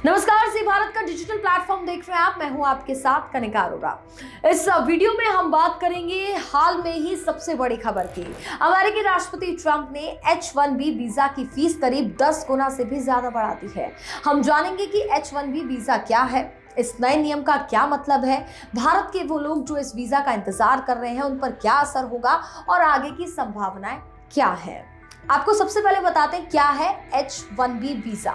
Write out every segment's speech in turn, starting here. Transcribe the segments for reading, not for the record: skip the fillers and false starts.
नमस्कार, जी भारत का digital platform देख रहे हैं आप। मैं हूं आपके साथ कनिका अरोड़ा। इस वीडियो में हम बात करेंगे हाल में ही सबसे बड़ी खबर की। अमेरिकी राष्ट्रपति ट्रंप ने H-1B वीजा की फीस करीब 10 गुना से भी ज्यादा बढ़ा दी है। हम जानेंगे कि H-1B वीजा क्या है, इस नए नियम का क्या मतलब है, भारत के वो लोग जो इस वीजा का इंतजार कर रहे हैं उन पर क्या असर होगा और आगे की संभावनाएं क्या है। आपको सबसे पहले बताते हैं क्या है H-1B वीजा।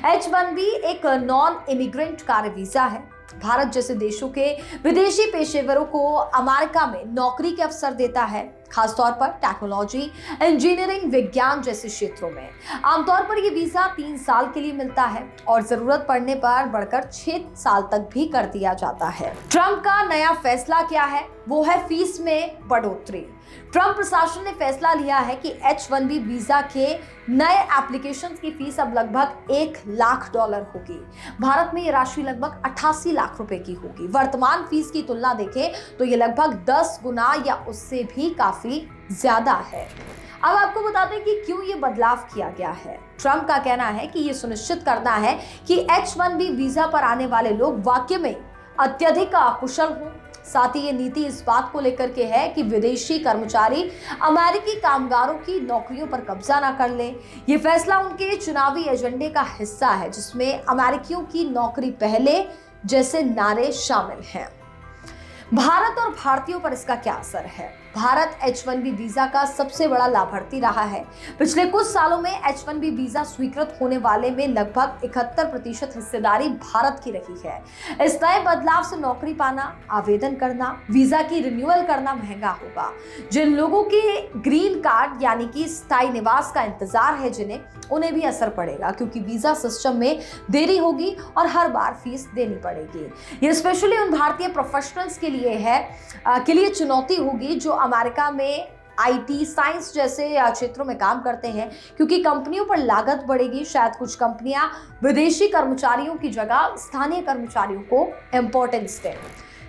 H-1B एक नॉन इमिग्रेंट कार्य वीजा है। भारत जैसे देशों के विदेशी पेशेवरों को अमेरिका में नौकरी के अवसर देता है, खासतौर पर टेक्नोलॉजी, इंजीनियरिंग, विज्ञान जैसे क्षेत्रों में। आमतौर पर यह वीजा 3 साल के लिए मिलता है और जरूरत पड़ने पर बढ़कर 6 साल तक भी कर दिया जाता है। ट्रंप का नया फैसला क्या है? वो है फीस में बढ़ोतरी। ट्रंप प्रशासन ने फैसला लिया है कि H-1B वीजा के नए एप्लीकेशन की फीस अब लगभग $1 लाख होगी। भारत में ये राशि लगभग 88 लाख रुपए की होगी। वर्तमान फीस की तुलना देखें तो ये लगभग 10 गुना या उससे भी काफी ज्यादा है। अब आपको बताते हैं कि क्यों ये बदलाव किया गया है। ट्रंप का कहना है कि ये सुनिश्चित करना है कि H-1B वीजा पर आने वाले लोग वाकई में अत्यधिक अकुशल हों। साथ ही ये नीति इस बात को लेकर के है कि विदेशी कर्मचारी अमेरिकी कामगारों की नौकरियों पर कब्जा ना कर लें। ये फैसला उनके चुनावी एजेंडे का हिस्सा है जिसमें अमेरिकियों की नौकरी पहले जैसे नारे शामिल हैं। भारत और भारतीयों पर इसका क्या असर है? भारत H-1B वीजा का सबसे बड़ा लाभार्थी रहा है। पिछले कुछ सालों में H-1B वीजा स्वीकृत होने वाले में लगभग 71% हिस्सेदारी भारत की रही है। इस नए बदलाव से नौकरी पाना, आवेदन करना, वीजा की रिन्यूअल करना महंगा होगा। जिन लोगों के ग्रीन कार्ड यानी कि स्थायी निवास का इंतजार है उन्हें भी असर पड़ेगा, क्योंकि वीजा सिस्टम में देरी होगी और हर बार फीस देनी पड़ेगी। ये स्पेशली उन भारतीय प्रोफेशनल्स के लिए चुनौती होगी जो अमेरिका में IT, साइंस जैसे क्षेत्रों में काम करते हैं, क्योंकि कंपनियों पर लागत बढ़ेगी। शायद कुछ कंपनियां विदेशी कर्मचारियों की जगह स्थानीय कर्मचारियों को इंपॉर्टेंस दें।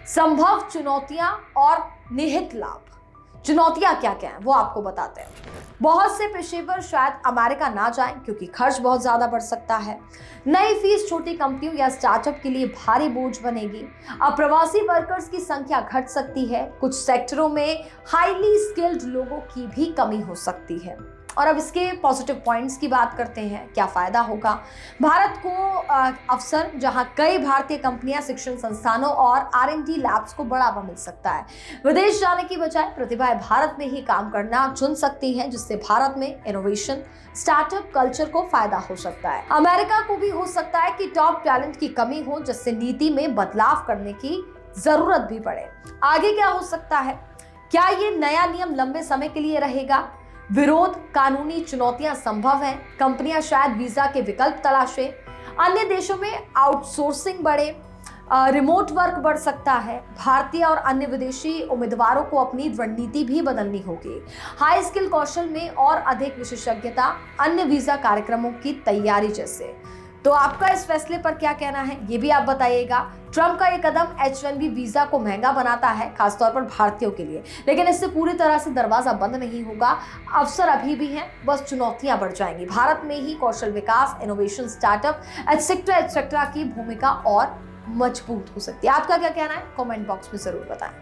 संभव चुनौतियां और निहित लाभ। चुनौतियां क्या क्या हैं वो आपको बताते हैं। बहुत से पेशेवर शायद अमेरिका ना जाएं क्योंकि खर्च बहुत ज्यादा बढ़ सकता है। नई फीस छोटी कंपनियों या स्टार्टअप के लिए भारी बोझ बनेगी। अप्रवासी वर्कर्स की संख्या घट सकती है। कुछ सेक्टरों में हाईली स्किल्ड लोगों की भी कमी हो सकती है। और अब इसके पॉजिटिव पॉइंट्स की बात करते हैं, क्या फायदा होगा। भारत को अवसर, जहां कई भारतीय कंपनियां शिक्षण संस्थानों और R&D लैब्स को बढ़ावा मिल सकता है। विदेश जाने की बजाय प्रतिभाएं भारत में ही काम करना चुन सकती हैं, जिससे भारत में इनोवेशन, स्टार्टअप कल्चर को फायदा हो सकता है। अमेरिका को भी हो सकता है कि टॉप टैलेंट की कमी हो, जिससे नीति में बदलाव करने की जरूरत भी पड़े। आगे क्या हो सकता है? क्या ये नया नियम लंबे समय के लिए रहेगा? विरोध, कानूनी चुनौतियां संभव हैं। कंपनियां शायद वीजा के विकल्प तलाशें। अन्य देशों में आउटसोर्सिंग बढ़े, रिमोट वर्क बढ़ सकता है। भारतीय और अन्य विदेशी उम्मीदवारों को अपनी रणनीति भी बदलनी होगी। हाई स्किल कौशल में और अधिक विशेषज्ञता, अन्य वीजा कार्यक्रमों की तैयारी जैसे। तो आपका इस फैसले पर क्या कहना है ये भी आप बताइएगा। ट्रंप का ये कदम H-1B वीजा को महंगा बनाता है, खासतौर पर भारतीयों के लिए, लेकिन इससे पूरी तरह से दरवाजा बंद नहीं होगा। अवसर अभी भी हैं, बस चुनौतियां बढ़ जाएंगी। भारत में ही कौशल विकास, इनोवेशन, स्टार्टअप एटसेट्रा की भूमिका और मजबूत हो सकती है। आपका क्या कहना है? कमेंट बॉक्स में जरूर बताएं।